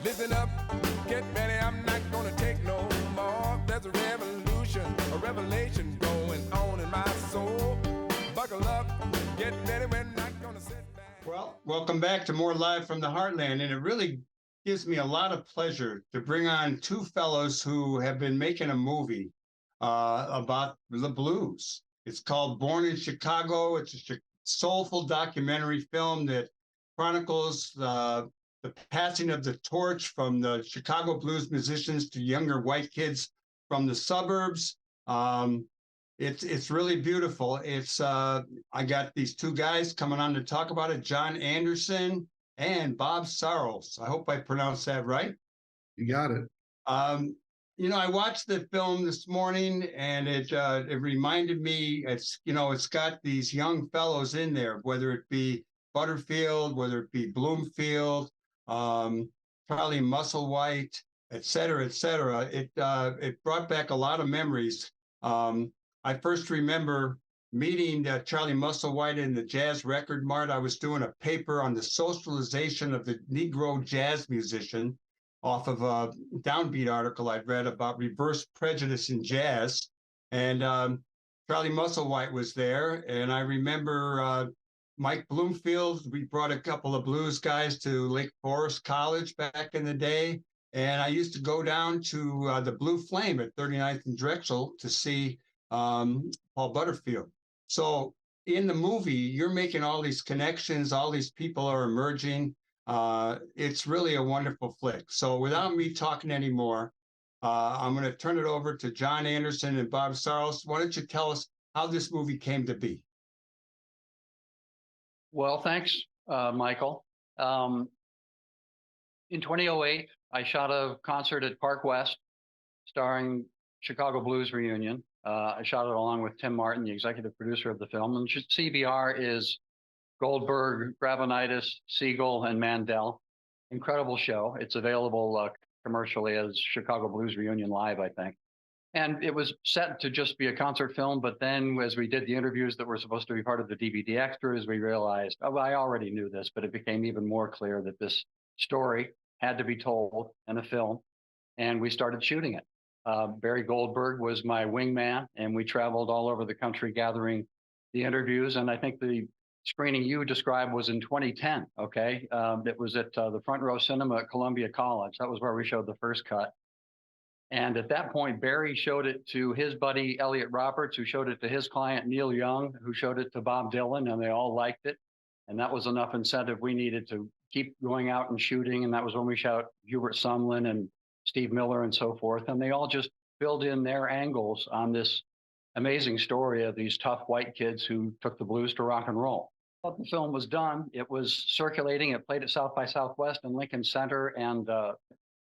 Listen up, get ready, I'm not gonna take no more. There's a revolution, a revelation going on in my soul. Buckle up, get ready, we're not gonna sit back. Well, welcome back to more Live from the Heartland, and it really gives me a lot of pleasure to bring on two fellows who have been making a movie about the blues. It's called Born in Chicago. It's a soulful documentary film that chronicles the passing of the torch from the Chicago blues musicians to younger white kids from the suburbs. It's really beautiful. I got these two guys coming on to talk about it, John Anderson and Bob Sarles. I hope I pronounced that right. You got it. I watched the film this morning, and it reminded me. It's got these young fellows in there, whether it be Butterfield, whether it be Bloomfield, Charlie Musselwhite, et cetera, et cetera. It brought back a lot of memories. I first remember meeting Charlie Musselwhite in the Jazz Record Mart. I was doing a paper on the socialization of the Negro jazz musician off of a Downbeat article I'd read about reverse prejudice in jazz. And Charlie Musselwhite was there. And I remember Mike Bloomfield. We brought a couple of blues guys to Lake Forest College back in the day. And I used to go down to the Blue Flame at 39th and Drexel to see Paul Butterfield. So in the movie, you're making all these connections, all these people are emerging. It's really a wonderful flick. So without me talking anymore, I'm going to turn it over to John Anderson and Bob Sarles. Why don't you tell us how this movie came to be? Well, thanks, Michael. In 2008, I shot a concert at Park West starring Chicago Blues Reunion. I shot it along with Tim Martin, the executive producer of the film. And CBR is Goldberg, Gravenitis, Siegel, and Mandel. Incredible show. It's available commercially as Chicago Blues Reunion Live, I think. And it was set to just be a concert film, but then as we did the interviews that were supposed to be part of the DVD extras, we realized, I already knew this, but it became even more clear that this story had to be told in a film, and we started shooting it. Barry Goldberg was my wingman, and we traveled all over the country gathering the interviews, and I think the screening you described was in 2010, okay? It was at the Front Row Cinema at Columbia College. That was where we showed the first cut. And at that point, Barry showed it to his buddy, Elliot Roberts, who showed it to his client, Neil Young, who showed it to Bob Dylan, and they all liked it. And that was enough incentive we needed to keep going out and shooting. And that was when we shot Hubert Sumlin and Steve Miller and so forth. And they all just filled in their angles on this amazing story of these tough white kids who took the blues to rock and roll. But the film was done. It was circulating. It played at South by Southwest and Lincoln Center and a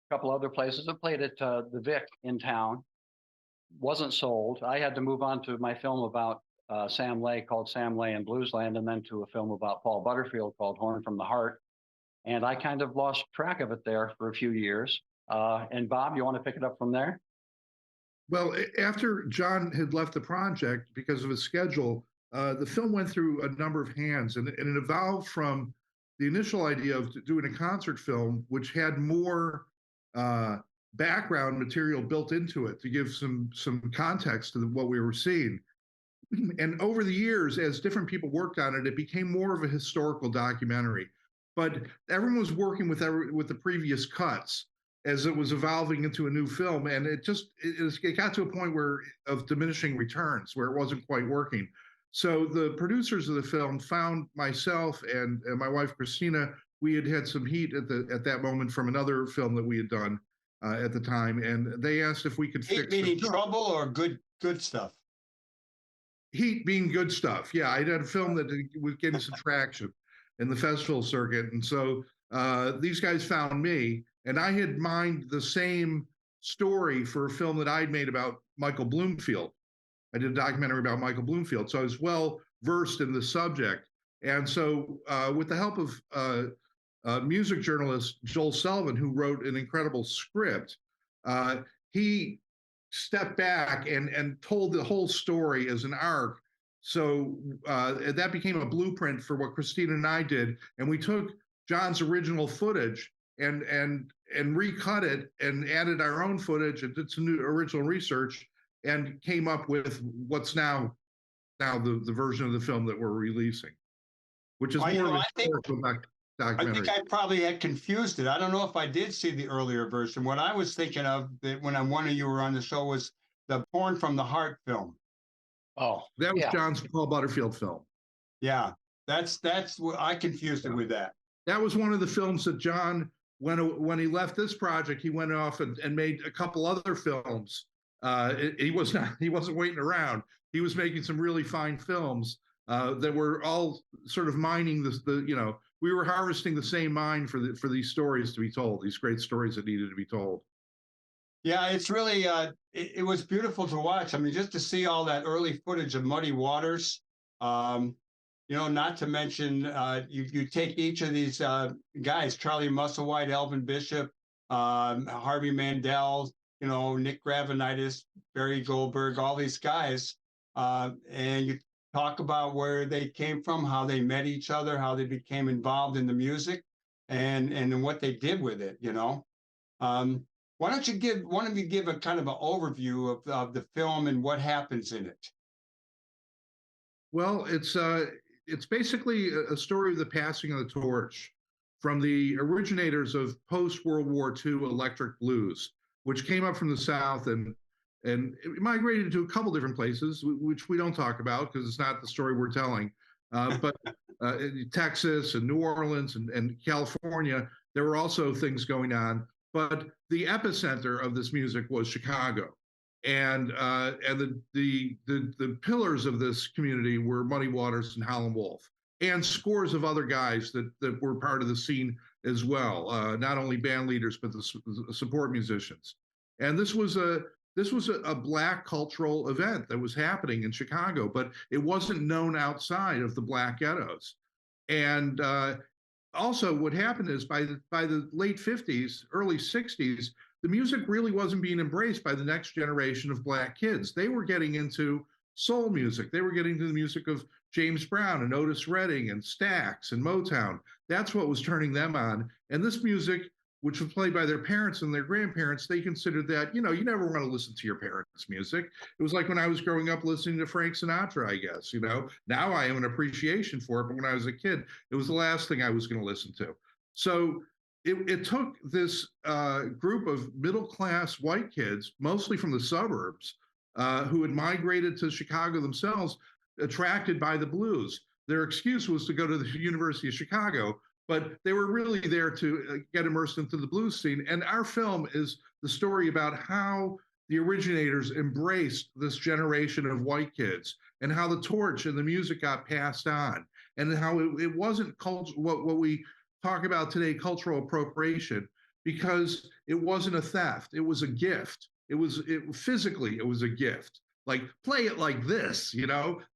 couple other places. It played at the Vic in town. Wasn't sold. I had to move on to my film about Sam Lay called Sam Lay in Bluesland, and then to a film about Paul Butterfield called Horn from the Heart. And I kind of lost track of it there for a few years. And Bob, you want to pick it up from there? Well, after John had left the project because of his schedule, the film went through a number of hands, and it evolved from the initial idea of doing a concert film, which had more background material built into it to give some context to what we were seeing. And over the years, as different people worked on it, it became more of a historical documentary. But everyone was working with the previous cuts as it was evolving into a new film, and it got to a point of diminishing returns, where it wasn't quite working. So the producers of the film found myself and my wife Christina. We had some heat at that moment from another film that we had done at the time, and they asked if we could fix it. Meaning trouble or good stuff? Heat being good stuff. Yeah, I had a film that was getting some traction in the festival circuit, and so these guys found me, and I had mined the same story for a film that I'd made about Michael Bloomfield. I did a documentary about Michael Bloomfield, so I was well versed in the subject. And so with the help of music journalist Joel Sullivan, who wrote an incredible script, he stepped back and told the whole story as an arc. So that became a blueprint for what Christina and I did. And we took John's original footage and and recut it and added our own footage and did some new original research and came up with what's now the version of the film that we're releasing, which is more of a historical I documentary. think I probably had confused it. I don't know if I did see the earlier version. What I was thinking of that when one of you were on the show was the Porn from the Heart film. Oh, That was yeah. John's Paul Butterfield film. Yeah, that's what I confused it with that. That was one of the films that John, when he left this project, he went off and made a couple other films. He wasn't waiting around. He was making some really fine films that were all sort of mining we were harvesting the same mine for these stories to be told, these great stories that needed to be told. Yeah, it's really it was beautiful to watch. I mean, just to see all that early footage of Muddy Waters. Not to mention you take each of these guys, Charlie Musselwhite, Elvin Bishop, Harvey Mandel, Nick Gravenitis, Barry Goldberg, all these guys, and you talk about where they came from, how they met each other, how they became involved in the music, and what they did with it. Why don't you give a kind of an overview of the film and what happens in it? Well, it's basically a story of the passing of the torch from the originators of post-World War II electric blues, which came up from the South and it migrated to a couple different places, which we don't talk about because it's not the story we're telling. But in Texas and New Orleans and California, there were also things going on. But the epicenter of this music was Chicago. And the pillars of this community were Muddy Waters and Howlin' Wolf, and scores of other guys that were part of the scene as well. Not only band leaders, but the support musicians. And this was a Black cultural event that was happening in Chicago, but it wasn't known outside of the Black ghettos. And also, what happened is by the late 50s, early 60s, the music really wasn't being embraced by the next generation of Black kids. They were getting into soul music. They were getting into the music of James Brown and Otis Redding and Stax and Motown. That's what was turning them on. And this music, which was played by their parents and their grandparents, they considered that, you never want to listen to your parents' music. It was like when I was growing up listening to Frank Sinatra, I guess, Now I have an appreciation for it, but when I was a kid, it was the last thing I was going to listen to. So it took this group of middle-class white kids, mostly from the suburbs, who had migrated to Chicago themselves, attracted by the blues. Their excuse was to go to the University of Chicago, but they were really there to get immersed into the blues scene. And our film is the story about how the originators embraced this generation of white kids and how the torch and the music got passed on, and how it wasn't what we talk about today, cultural appropriation, because it wasn't a theft. It was a gift. It was a gift. Like, play it like this,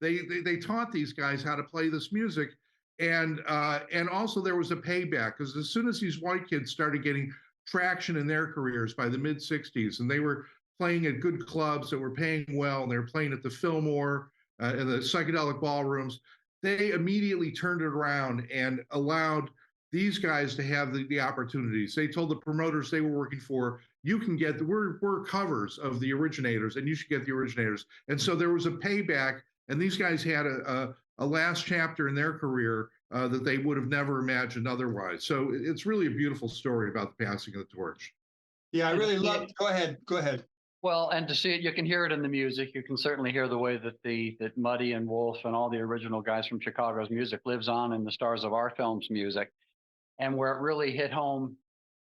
They taught these guys how to play this music. And also there was a payback, because as soon as these white kids started getting traction in their careers by the mid 60s, and they were playing at good clubs that were paying well, and they were playing at the Fillmore and the psychedelic ballrooms, they immediately turned it around and allowed these guys to have the opportunities. They told the promoters they were working for, you can get, we're covers of the originators, and you should get the originators. And so there was a payback, and these guys had a last chapter in their career that they would have never imagined otherwise. So it's really a beautiful story about the passing of the torch. Yeah, I really love. Go ahead. Well, and to see it, you can hear it in the music. You can certainly hear the way that Muddy and Wolf and all the original guys from Chicago's music lives on in the stars of our film's music. And where it really hit home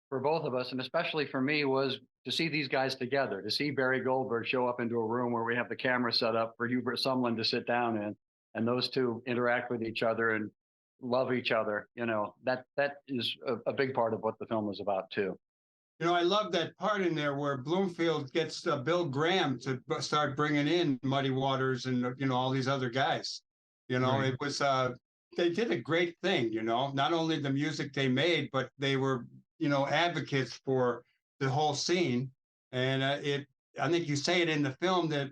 for both of us, and especially for me, was to see these guys together, to see Barry Goldberg show up into a room where we have the camera set up for Hubert Sumlin to sit down in, and those two interact with each other and love each other. That is a big part of what the film is about too. I love that part in there where Bloomfield gets Bill Graham to start bringing in Muddy Waters and, all these other guys. Right. It was, they did a great thing, not only the music they made, but they were, advocates for the whole scene. And I think you say it in the film that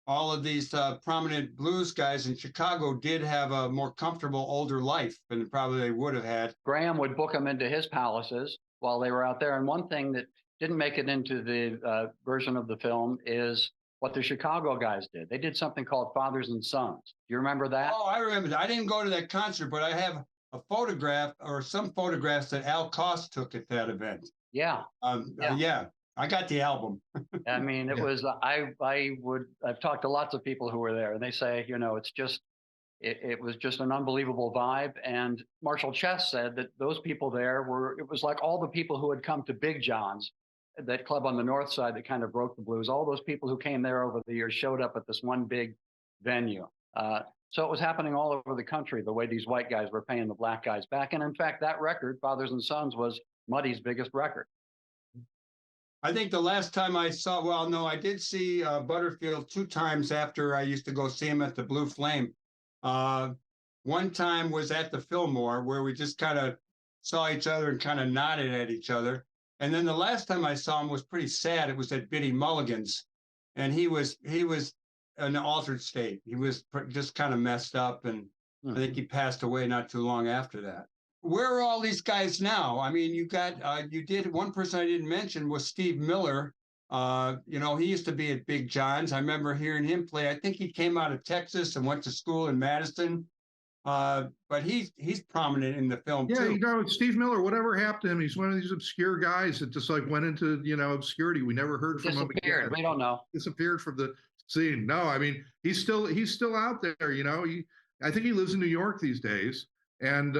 all of these prominent blues guys in Chicago did have a more comfortable older life than probably they would have had. Graham would book them into his palaces while they were out there. And one thing that didn't make it into the version of the film is what the Chicago guys did. They did something called Fathers and Sons. Do you remember that? Oh, I remember that. I didn't go to that concert, but I have a photograph or some photographs that Al Cost took at that event. Yeah. Yeah, I got the album. I mean, it was, I've talked to lots of people who were there, and they say, you know, it's just, it was just an unbelievable vibe. And Marshall Chess said that those people there it was like all the people who had come to Big John's, that club on the north side that kind of broke the blues. All those people who came there over the years showed up at this one big venue. So it was happening all over the country, the way these white guys were paying the black guys back. And in fact, that record, Fathers and Sons, was Muddy's biggest record. I think the last time I saw, well, no, I did see Butterfield 2 times after I used to go see him at the Blue Flame. One time was at the Fillmore, where we just kind of saw each other and kind of nodded at each other. And then the last time I saw him was pretty sad. It was at Biddy Mulligan's, and he was in an altered state. He was just kind of messed up, and I think he passed away not too long after that. Where are all these guys now? I mean, you did one person I didn't mention was Steve Miller. You know, he used to be at Big John's. I remember hearing him play. I think he came out of Texas and went to school in Madison. But he's prominent in the film too. Yeah, you know, Steve Miller, whatever happened to him, he's one of these obscure guys that just like went into, you know, obscurity. We never heard from him again. We don't know. Disappeared from the scene. No, I mean, he's still out there, you know. I think he lives in New York these days. And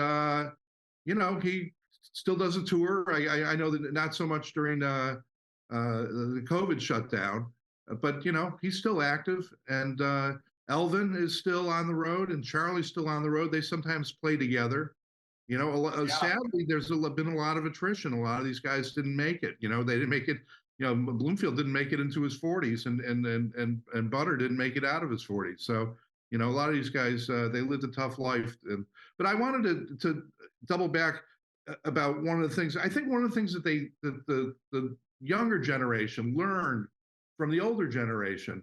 you know, he still does a tour. I know that not so much during the COVID shutdown, but you know, he's still active. And Elvin is still on the road, and Charlie's still on the road. They sometimes play together. You know, sadly, there's been a lot of attrition. A lot of these guys didn't make it. You know, they didn't make it. You know, Bloomfield didn't make it into his 40s, and Butter didn't make it out of his 40s. So, you know, a lot of these guys, they lived a tough life. But I wanted to double back about one of the things. I think one of the things that the younger generation learned from the older generation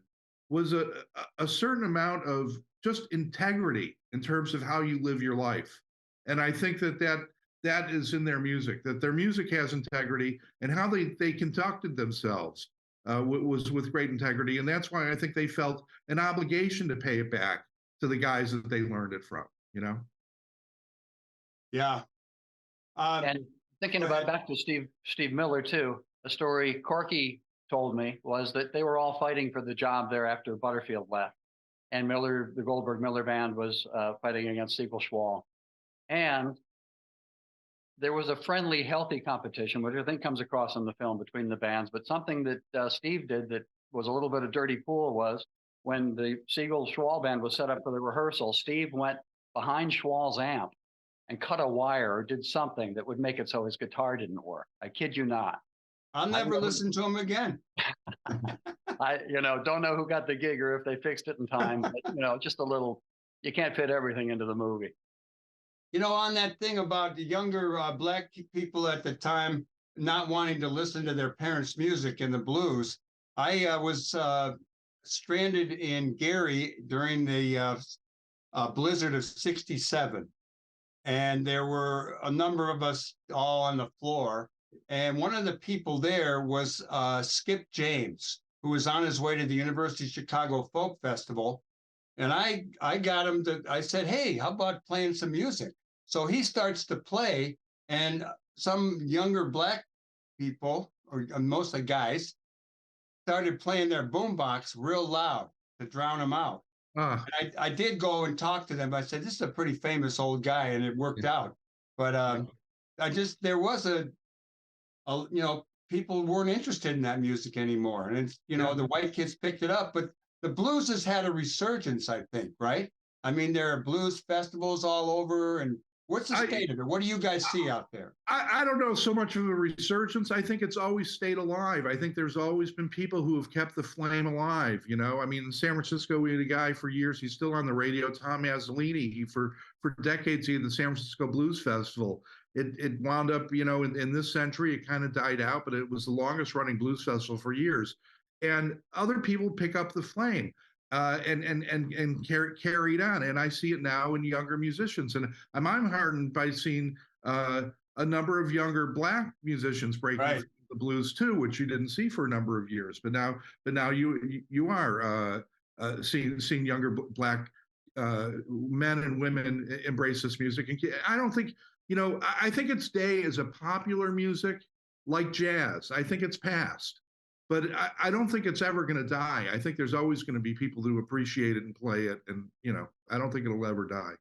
was a certain amount of just integrity in terms of how you live your life. And I think that is in their music, that their music has integrity, and how they conducted themselves was with great integrity. And that's why I think they felt an obligation to pay it back to the guys that they learned it from, you know? Yeah. And thinking about back to Steve Miller too, a story Corky told me was that they were all fighting for the job there after Butterfield left. And Miller, the Goldberg-Miller band, was fighting against Siegel Schwall. And there was a friendly, healthy competition, which I think comes across in the film, between the bands. But something that Steve did that was a little bit of dirty pool was when the Siegel Schwall band was set up for the rehearsal, Steve went behind Schwall's amp and cut a wire or did something that would make it so his guitar didn't work. I kid you not. I'll never listen to him again. I don't know who got the gig or if they fixed it in time, but just a little, you can't fit everything into the movie. You know, on that thing about the younger black people at the time not wanting to listen to their parents' music and the blues, I was stranded in Gary during the blizzard of '67. And there were a number of us all on the floor. And one of the people there was Skip James, who was on his way to the University of Chicago Folk Festival. And I got him I said, hey, how about playing some music? So he starts to play, and some younger black people, or mostly guys, started playing their boombox real loud to drown him out. And I did go and talk to them. I said, this is a pretty famous old guy, and it worked out. But there was people weren't interested in that music anymore. And it's, the white kids picked it up, but the blues has had a resurgence, I think, right? I mean, there are blues festivals all over, and what's the state of it? What do you guys see out there? I don't know so much of a resurgence. I think it's always stayed alive. I think there's always been people who have kept the flame alive. I mean, in San Francisco, we had a guy for years. He's still on the radio, Tom Mazzolini. For decades, he had the San Francisco Blues Festival. It wound up, in this century, it kind of died out, but it was the longest running blues festival for years. And other people pick up the flame. carried on. And I see it now in younger musicians, and I'm heartened by seeing a number of younger Black musicians breaking Right. the blues too, which you didn't see for a number of years. But now you are seeing younger Black men and women embrace this music. And I don't think, I think its day as a popular music like jazz. I think it's past, but I don't think it's ever going to die. I think there's always going to be people who appreciate it and play it, and I don't think it'll ever die.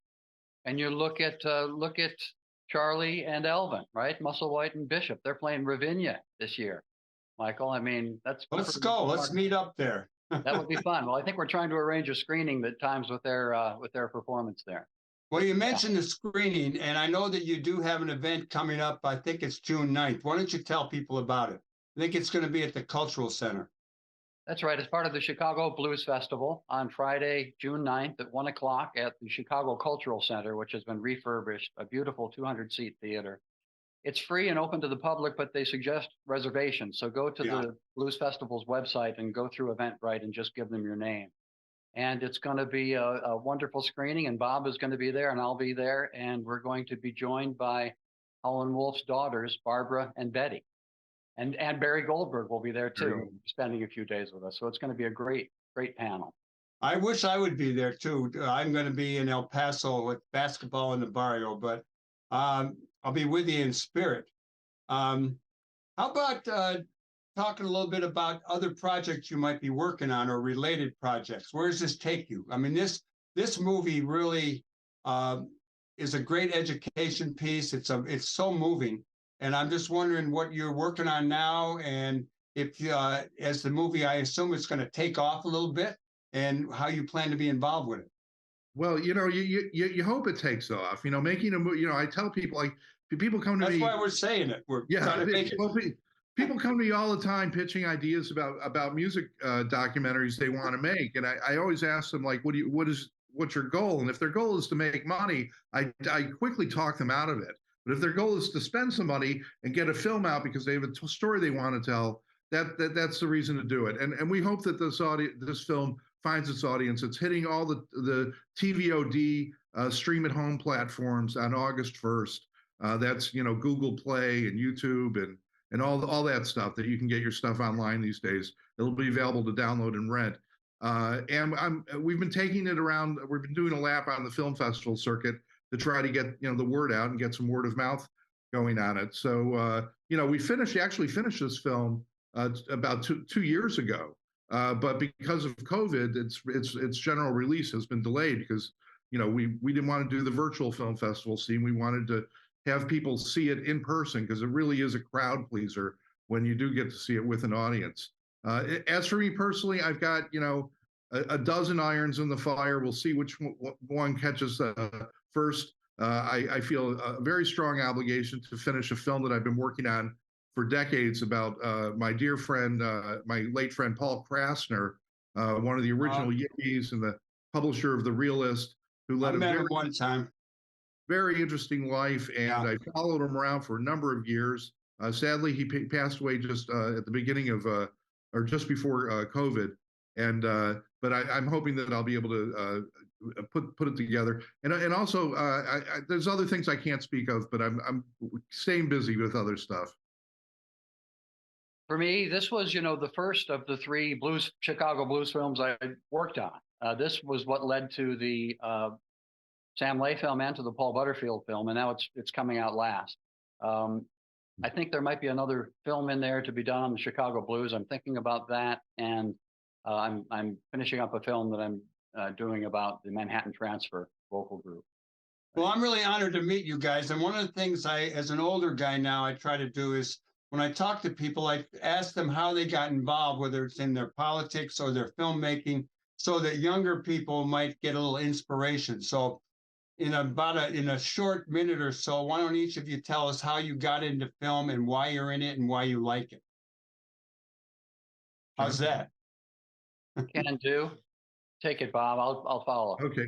And you look at Charlie and Elvin, right? Musselwhite and Bishop. They're playing Ravinia this year. Michael, I mean, that's Let's go. Let's meet up there. That would be fun. Well, I think we're trying to arrange a screening that times with their performance there. Well, you mentioned the screening, and I know that you do have an event coming up. I think it's June 9th. Why don't you tell people about it? I think it's going to be at the Cultural Center. That's right. It's part of the Chicago Blues Festival on Friday, June 9th at 1 o'clock at the Chicago Cultural Center, which has been refurbished, a beautiful 200-seat theater. It's free and open to the public, but they suggest reservations. So go to the Blues Festival's website and go through Eventbrite and just give them your name. And it's going to be a wonderful screening, and Bob is going to be there, and I'll be there, and we're going to be joined by Howlin' Wolf's daughters, Barbara and Betty. And Barry Goldberg will be there too, spending a few days with us. So it's going to be a great panel. I wish I would be there too. I'm going to be in El Paso with basketball in the barrio, but I'll be with you in spirit. How about talking a little bit about other projects you might be working on or related projects? Where does this take you? I mean, this movie really is a great education piece. It's so moving. And I'm just wondering what you're working on now, and if as the movie, I assume it's going to take off a little bit, and how you plan to be involved with it. Well, you hope it takes off. Making a movie. I tell people, like, people come to me. That's why we're saying it. We're trying to make it. Well, people come to me all the time pitching ideas about music documentaries they want to make, and I always ask them, like, what's your goal? And if their goal is to make money, I quickly talk them out of it. But if their goal is to spend some money and get a film out because they have a story they want to tell, that's the reason to do it. And we hope that this film finds its audience. It's hitting all the TVOD stream at home platforms on August 1st. That's Google Play and YouTube and all that stuff that you can get your stuff online these days. It'll be available to download and rent. And we've been taking it around. We've been doing a lap on the film festival circuit to try to get the word out and get some word of mouth going on it. So we actually finished this film about two years ago, but because of COVID, its general release has been delayed because we didn't want to do the virtual film festival scene. We wanted to have people see it in person because it really is a crowd pleaser when you do get to see it with an audience. As for me personally, I've got a dozen irons in the fire. We'll see which one catches first. I feel a very strong obligation to finish a film that I've been working on for decades about my dear friend, my late friend Paul Krasner, one of the original Yippies and the publisher of The Realist, who led one time. Very interesting life, and I followed him around for a number of years. Sadly, he passed away just at the beginning of, or just before COVID. And but I'm hoping that I'll be able to put it together. And also, there's other things I can't speak of, but I'm staying busy with other stuff. For me, this was, the first of the three Chicago blues films I worked on. This was what led to the Sam Lay film and to the Paul Butterfield film, and now it's coming out last. I think there might be another film in there to be done on the Chicago blues. I'm thinking about that, and I'm finishing up a film that I'm doing about the Manhattan Transfer vocal group. Well, I'm really honored to meet you guys. And one of the things as an older guy now, I try to do is when I talk to people, I ask them how they got involved, whether it's in their politics or their filmmaking, so that younger people might get a little inspiration. So in a short minute or so, why don't each of you tell us how you got into film and why you're in it and why you like it? How's that? Can do. Take it, Bob. I'll follow. Okay.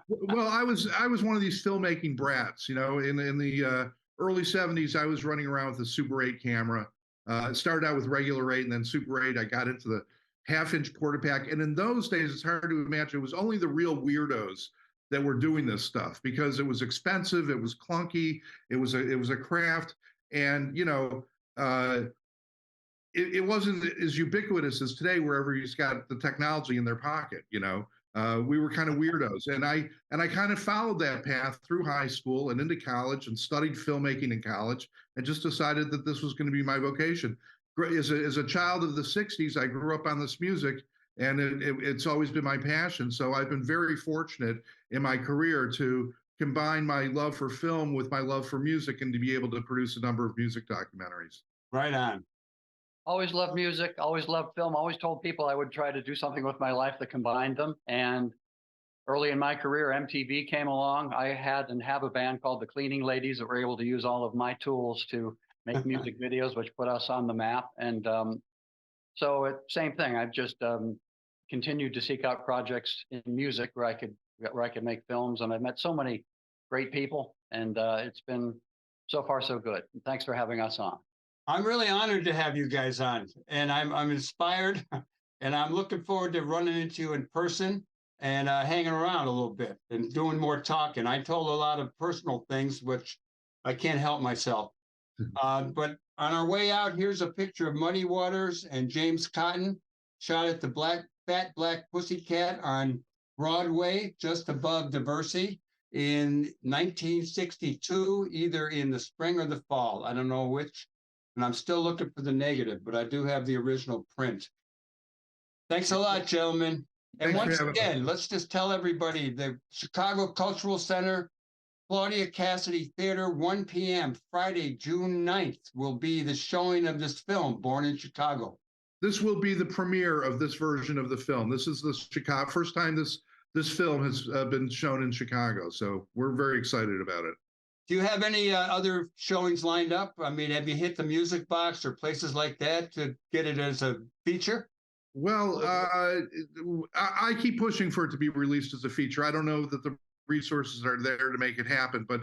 Well, I was one of these filmmaking brats. In the early 70s, I was running around with a Super 8 camera. It started out with regular 8 and then Super 8. I got into the half-inch Portapak. And in those days, it's hard to imagine, it was only the real weirdos that were doing this stuff because it was expensive, it was clunky, it was a craft, and it wasn't as ubiquitous as today, where everybody's got the technology in their pocket. We were kind of weirdos, and I kind of followed that path through high school and into college, and studied filmmaking in college, and just decided that this was going to be my vocation. As a child of the '60s, I grew up on this music, and it's always been my passion. So I've been very fortunate in my career to combine my love for film with my love for music, and to be able to produce a number of music documentaries. Right on. Always loved music, always loved film, always told people I would try to do something with my life that combined them. And early in my career, MTV came along. I had and have a band called the Cleaning Ladies that were able to use all of my tools to make music videos, which put us on the map. And same thing. I've just continued to seek out projects in music where I could make films. And I've met so many great people, and it's been so far so good. And thanks for having us on. I'm really honored to have you guys on, and I'm inspired, and I'm looking forward to running into you in person and hanging around a little bit and doing more talking. I told a lot of personal things, which I can't help myself. But on our way out, here's a picture of Muddy Waters and James Cotton, shot at the Fat Black Pussycat on Broadway, just above Diversey, in 1962, either in the spring or the fall. I don't know which. And I'm still looking for the negative, but I do have the original print. Thanks a lot, gentlemen. And once again, let's just tell everybody, the Chicago Cultural Center, Claudia Cassidy Theater, 1 p.m. Friday, June 9th, will be the showing of this film, Born in Chicago. This will be the premiere of this version of the film. This is the first time this film has been shown in Chicago. So we're very excited about it. Do you have any other showings lined up? I mean, have you hit the Music Box or places like that to get it as a feature? Well, I keep pushing for it to be released as a feature. I don't know that the resources are there to make it happen, but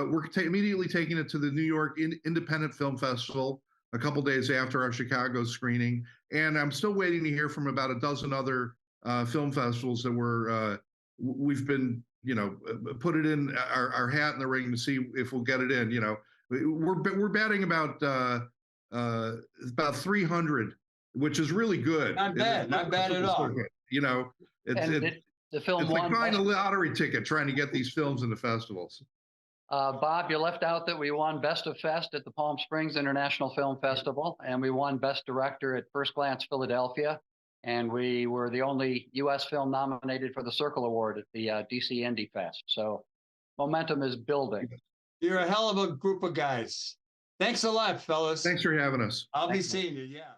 we're immediately taking it to the New York Independent Film Festival a couple days after our Chicago screening. And I'm still waiting to hear from about a dozen other film festivals that we've been put it in our hat in the ring to see if we'll get it in. We're batting about 300, which is really good. Not bad at all. The film it's won like buying a lottery ticket trying to get these films into festivals. Bob, you left out that we won Best of Fest at the Palm Springs International Film Festival, and we won Best Director at First Glance Philadelphia. And we were the only U.S. film nominated for the Circle Award at the DC Indie Fest. So momentum is building. You're a hell of a group of guys. Thanks a lot, fellas. Thanks for having us. I'll be seeing you, yeah.